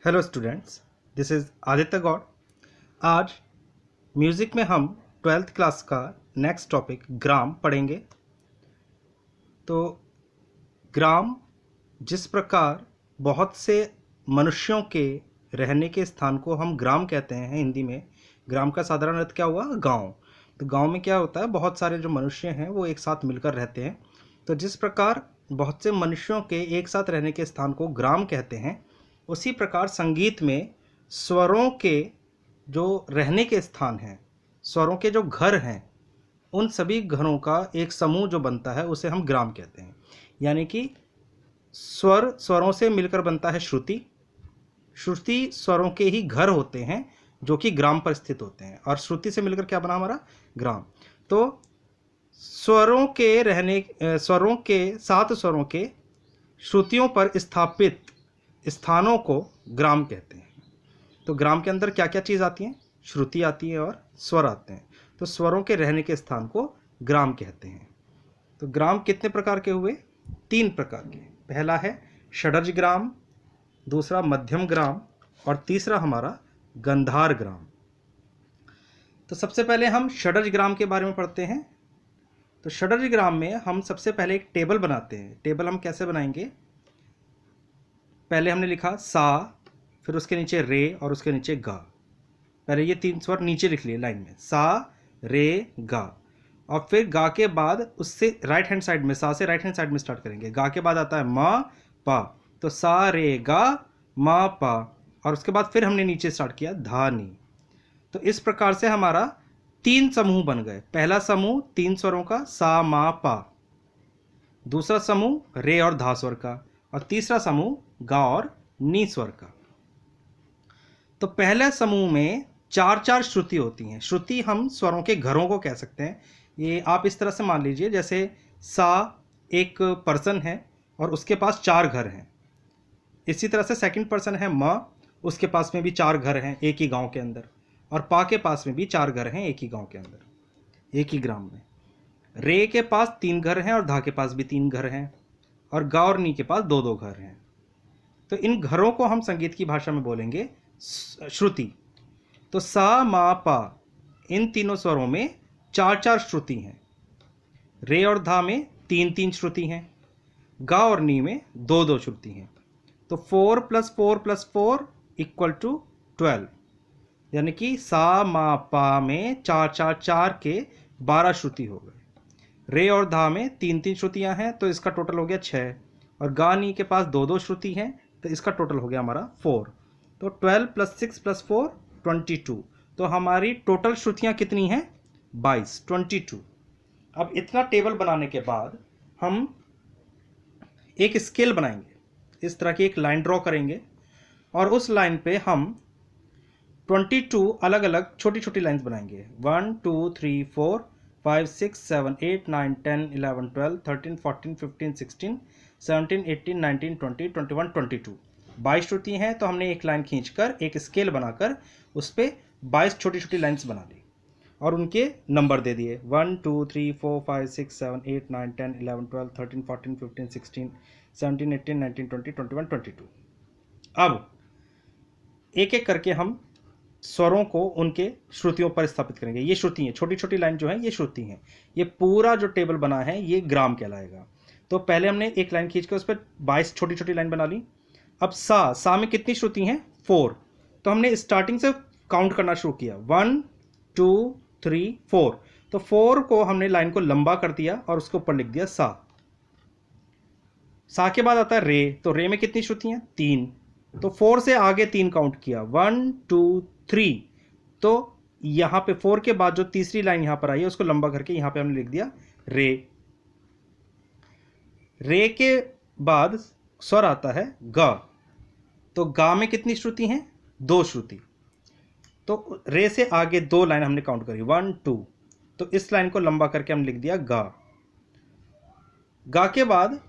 Hello students, this is Aditya Gaur. आज music में हम 12th क्लास का नेक्स्ट टॉपिक ग्राम पढ़ेंगे। तो ग्राम जिस प्रकार बहुत से मनुष्यों के रहने के स्थान को हम ग्राम कहते हैं हिंदी में। ग्राम का साधारण अर्थ क्या हुआ? गांव। तो गांव में क्या होता है, बहुत सारे जो मनुष्य हैं वो एक साथ मिलकर रहते हैं। तो जिस प्रकार बहुत से मनुष्यों के एक साथ रहने के स्थान को ग्राम कहते हैं, उसी प्रकार संगीत में स्वरों के जो रहने के स्थान हैं, स्वरों के जो घर हैं, उन सभी घरों का एक समूह जो बनता है उसे हम ग्राम कहते हैं। यानी कि स्वरों से मिलकर बनता है श्रुति। श्रुति स्वरों के ही घर होते हैं जो कि ग्राम पर स्थित होते हैं, और श्रुति से मिलकर क्या बना हमारा? ग्राम। तो स्वरों के सात स्वरों के श्रुतियों पर स्थापित स्थानों को ग्राम कहते हैं। तो ग्राम के अंदर क्या क्या चीज़ आती हैं? श्रुति आती है और स्वर आते हैं। तो स्वरों के रहने के स्थान को ग्राम कहते हैं। तो ग्राम कितने प्रकार के हुए? 3 प्रकार के। पहला है षडज ग्राम, दूसरा मध्यम ग्राम, और तीसरा हमारा गंधार ग्राम। तो सबसे पहले हम षडज ग्राम के बारे में पढ़ते हैं। तो षडज ग्राम में हम सबसे पहले एक टेबल बनाते हैं। टेबल हम कैसे बनाएंगे? पहले हमने लिखा सा, फिर उसके नीचे रे और उसके नीचे गा। पहले ये 3 स्वर नीचे लिख लिए लाइन में, सा रे गा। और फिर गा के बाद उससे राइट हैंड साइड में, सा से राइट हैंड साइड में स्टार्ट करेंगे। गा के बाद आता है मा पा, तो सा रे गा मा पा, और उसके बाद फिर हमने नीचे स्टार्ट किया धा नी। तो इस प्रकार से हमारा 3 समूह बन गए। पहला समूह 3 स्वरों का सा मा पा, दूसरा समूह रे और धा स्वर का, और तीसरा समूह गा और नी स्वर का। तो पहले समूह में 4-4 श्रुति होती हैं। श्रुति हम स्वरों के घरों को कह सकते हैं। ये आप इस तरह से मान लीजिए, जैसे सा एक पर्सन है और उसके पास 4 घर हैं। इसी तरह से सेकंड पर्सन है म, उसके पास में भी 4 घर हैं एक ही गांव के अंदर, और पा के पास में भी 4 घर हैं एक ही गांव के अंदर, एक ही ग्राम में। रे के पास 3 घर हैं और धा के पास भी 3 घर हैं, और गा और नी के पास 2-2 घर हैं। तो इन घरों को हम संगीत की भाषा में बोलेंगे श्रुति। तो सा मा पा, इन तीनों स्वरों में 4-4 श्रुति हैं। रे और धा में 3-3 श्रुति हैं। गा और नी में 2-2 श्रुति हैं। तो 4 + 4 + 4 = 12। यानी कि सा मा पा में 4-4-4 के 12 श्रुति हो गए। रे और धा में 3-3 श्रुतियां हैं, तो इसका टोटल हो गया 6। और गा नी के पास 2-2 श्रुति हैं, तो इसका टोटल हो गया हमारा 4। तो 12 + 6 + 4 22। तो हमारी टोटल श्रुतियां कितनी हैं? 22। अब इतना टेबल बनाने के बाद हम एक स्केल बनाएंगे। इस तरह की एक लाइन ड्रॉ करेंगे, और उस लाइन पे हम 22 अलग अलग छोटी छोटी लाइंस बनाएंगे। 1 2 3 4 5 6 7 8 9 10 11 12 13 14 15 16 17 18 19 20 21 22। 22 श्रुति हैं, तो हमने एक लाइन खींचकर एक स्केल बनाकर उस पर 22 छोटी छोटी लाइन्स बना ली और उनके नंबर दे दिए। 1 2 3 4 5 6 7 8 9 10 11 12 13 14 15 16 17 18 19 20 21 22। अब एक एक करके हम स्वरों को उनके श्रुतियों पर स्थापित करेंगे। ये श्रुति हैं, छोटी छोटी लाइन जो है ये श्रुति हैं। ये पूरा जो टेबल बना है ये ग्राम कहलाएगा। तो पहले हमने एक लाइन खींचकर उस पर 22 छोटी छोटी लाइन बना ली। अब सा में कितनी श्रुति हैं? 4। तो हमने स्टार्टिंग से काउंट करना शुरू किया, 1 2 3 4। तो 4 को हमने लाइन को लंबा कर दिया और उसके ऊपर लिख दिया सा। सा के बाद आता है रे। तो रे में कितनी श्रुति हैं? 3। तो 4 से आगे 3 काउंट किया, 1 2 3। तो यहां पे 4 के बाद जो तीसरी लाइन यहां पर आई है उसको लंबा करके यहां पे हमने लिख दिया रे। रे के बाद स्वर आता है गा। तो गा में कितनी श्रुति हैं? 2 श्रुति। तो रे से आगे 2 लाइन हमने काउंट करी, 1 2। तो इस लाइन को लंबा करके हमने लिख दिया गा। गा के बाद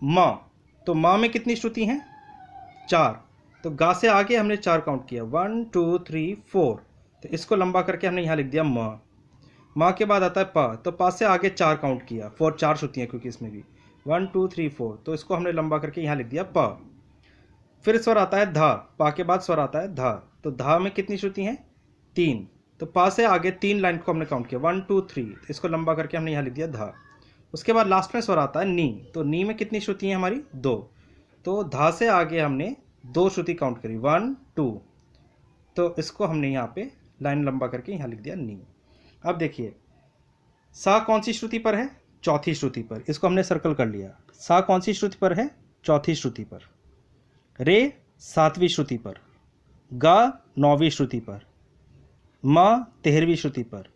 मा। तो मा में कितनी श्रुति हैं? 4। तो गा से आगे हमने 4 काउंट किया, 1 2 3 4। तो इसको लंबा करके हमने यहाँ लिख दिया मा। मा के बाद आता है पा। तो पा से आगे 4 काउंट किया, 4 श्रुतियाँ क्योंकि इसमें भी, 1 2 3 4। तो इसको हमने लंबा करके यहाँ लिख दिया पा। फिर स्वर आता है धा, पा के बाद स्वर आता है धा। तो धा में कितनी श्रुति हैं? 3। तो पा से आगे 3 लाइन को हमने काउंट किया, 1 2 3, इसको लंबा करके हमने यहाँ लिख दिया धा। उसके बाद लास्ट में स्वर आता है नी। तो नी में कितनी श्रुति हैं हमारी? 2। तो धा से आगे हमने 2 श्रुति काउंट करी, 1 2। तो इसको हमने यहाँ पे लाइन लंबा करके यहाँ लिख दिया नी। अब देखिए सा कौन सी श्रुति पर है? चौथी श्रुति पर। इसको हमने सर्कल कर लिया। सा कौन सी श्रुति पर है? चौथी श्रुति पर। रे 7वीं श्रुति पर। गा 9वीं श्रुति पर। मा 13वीं श्रुति पर।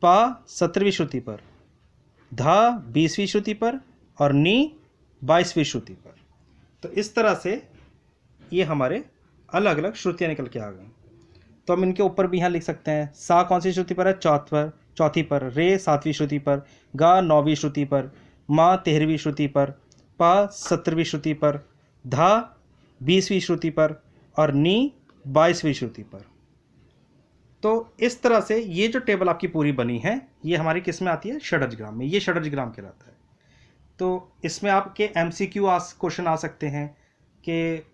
पा 17वीं श्रुति पर। धा 20वीं श्रुति पर और नी 22वीं श्रुति पर। तो इस तरह से ये हमारे अलग अलग श्रुतियाँ निकल के आ गई। तो हम इनके ऊपर भी यहाँ लिख सकते हैं। सा कौन सी श्रुति पर है? चौथी पर। रे 7वीं श्रुति पर। गा 9वीं श्रुति पर। मा 13वीं श्रुति पर। पा 17वीं श्रुति पर। धा 20वीं श्रुति पर और नी 22वीं श्रुति पर। तो इस तरह से ये जो टेबल आपकी पूरी बनी है ये हमारी किस में आती है? षडजग्राम में। ये षडजग्राम कहलाता है। तो इसमें आपके MCQ क्वेश्चन आ सकते हैं कि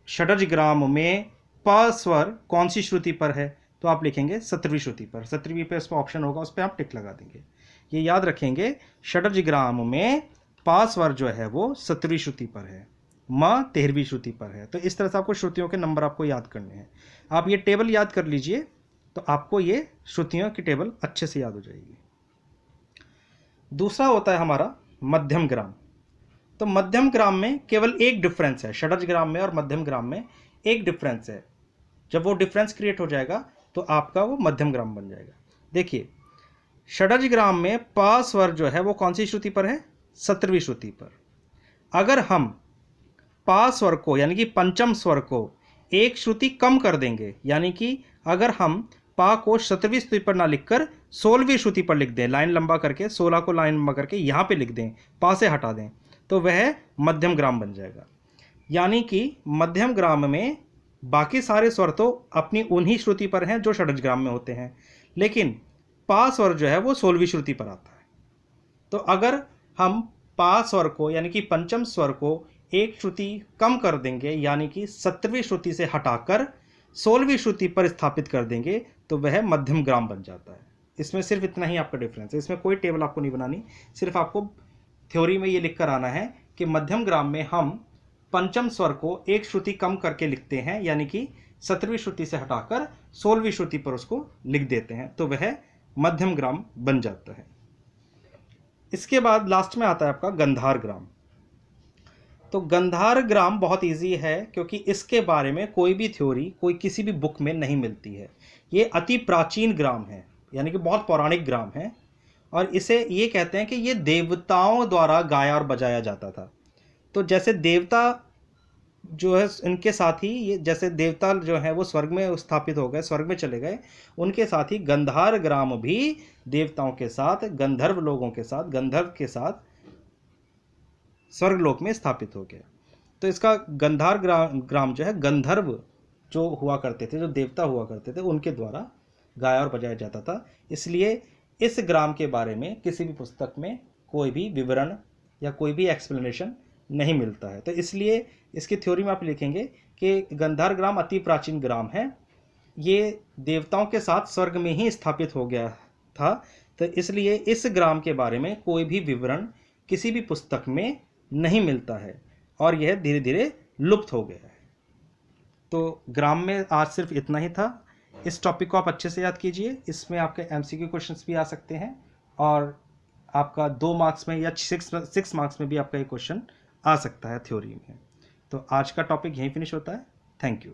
षडजग्राम में प स्वर कौन सी श्रुति पर है? तो आप लिखेंगे 17वीं श्रुति पर। 17वीं पे इसमें ऑप्शन होगा, उस पर आप टिक लगा देंगे। ये याद रखेंगे, षडजग्राम में पा स्वर जो है वो 17वीं श्रुति पर है, माँ 13वीं श्रुति पर है। तो इस तरह से आपको श्रुतियों के नंबर आपको याद करने हैं। आप ये टेबल याद कर लीजिए तो आपको ये श्रुतियों की टेबल अच्छे से याद हो जाएगी। दूसरा होता है हमारा मध्यम ग्राम। तो मध्यम ग्राम में केवल एक डिफरेंस है, षडजग्राम में और मध्यम ग्राम में एक डिफरेंस है। जब वो डिफरेंस क्रिएट हो जाएगा तो आपका वो मध्यम ग्राम बन जाएगा। देखिए षडजग्राम में पा स्वर जो है वो कौन सी श्रुति पर है? 17वीं श्रुति पर। अगर हम पा स्वर को यानी कि पंचम स्वर को एक श्रुति कम कर देंगे, यानी कि अगर हम पा को 17वीं श्रुति पर ना लिखकर 16वीं श्रुति पर लिख दें, लाइन लंबा करके 16 को लाइन लंबा करके यहाँ पे लिख दें, पा से हटा दें, तो वह मध्यम ग्राम बन जाएगा। यानी कि मध्यम ग्राम में बाकी सारे स्वर तो अपनी उन्हीं श्रुति पर हैं जो षडजग्राम में होते हैं, लेकिन पा स्वर जो है वो 16वीं श्रुति पर आता है। तो अगर हम पा स्वर को यानी कि पंचम स्वर को एक श्रुति कम कर देंगे, यानी कि 17वीं श्रुति से हटाकर 16वीं श्रुति पर स्थापित कर देंगे, तो वह मध्यम ग्राम बन जाता है। इसमें सिर्फ इतना ही आपका डिफरेंस है। इसमें कोई टेबल आपको नहीं बनानी, सिर्फ आपको थ्योरी में ये लिख कर आना है कि मध्यम ग्राम में हम पंचम स्वर को एक श्रुति कम करके लिखते हैं, यानी कि 17वीं श्रुति से हटाकर 16वीं श्रुति पर उसको लिख देते हैं, तो वह मध्यम ग्राम बन जाता है। इसके बाद लास्ट में आता है आपका गंधार ग्राम। तो गंधार ग्राम बहुत इजी है क्योंकि इसके बारे में कोई भी थ्योरी कोई किसी भी बुक में नहीं मिलती है। ये अति प्राचीन ग्राम है, यानी कि बहुत पौराणिक ग्राम है, और इसे ये कहते हैं कि ये देवताओं द्वारा गाया और बजाया जाता था। तो जैसे देवता जो है इनके साथ ही ये, जैसे देवता जो है वो स्वर्ग में स्थापित हो गए, स्वर्ग में चले गए, उनके साथ ही गंधार ग्राम भी देवताओं के साथ, गंधर्व लोगों के साथ, गंधर्व के साथ स्वर्गलोक में स्थापित हो गया। तो इसका गंधार ग्राम जो है गंधर्व जो हुआ करते थे, जो देवता हुआ करते थे, उनके द्वारा गाया और बजाया जाता था। इसलिए इस ग्राम के बारे में किसी भी पुस्तक में कोई भी विवरण या कोई भी एक्सप्लेनेशन नहीं मिलता है। तो इसलिए इसकी थ्योरी में आप लिखेंगे कि गंधार ग्राम अति प्राचीन ग्राम है, ये देवताओं के साथ स्वर्ग में ही स्थापित हो गया था। तो इसलिए इस ग्राम के बारे में कोई भी विवरण किसी भी पुस्तक में नहीं मिलता है और यह धीरे धीरे लुप्त हो गया है। तो ग्राम में आज सिर्फ इतना ही था। इस टॉपिक को आप अच्छे से याद कीजिए, इसमें आपके MCQ क्वेश्चंस भी आ सकते हैं और आपका 2 मार्क्स में या 6 मार्क्स में भी आपका ये क्वेश्चन आ सकता है थ्योरी में। तो आज का टॉपिक यहीं फिनिश होता है। Thank you.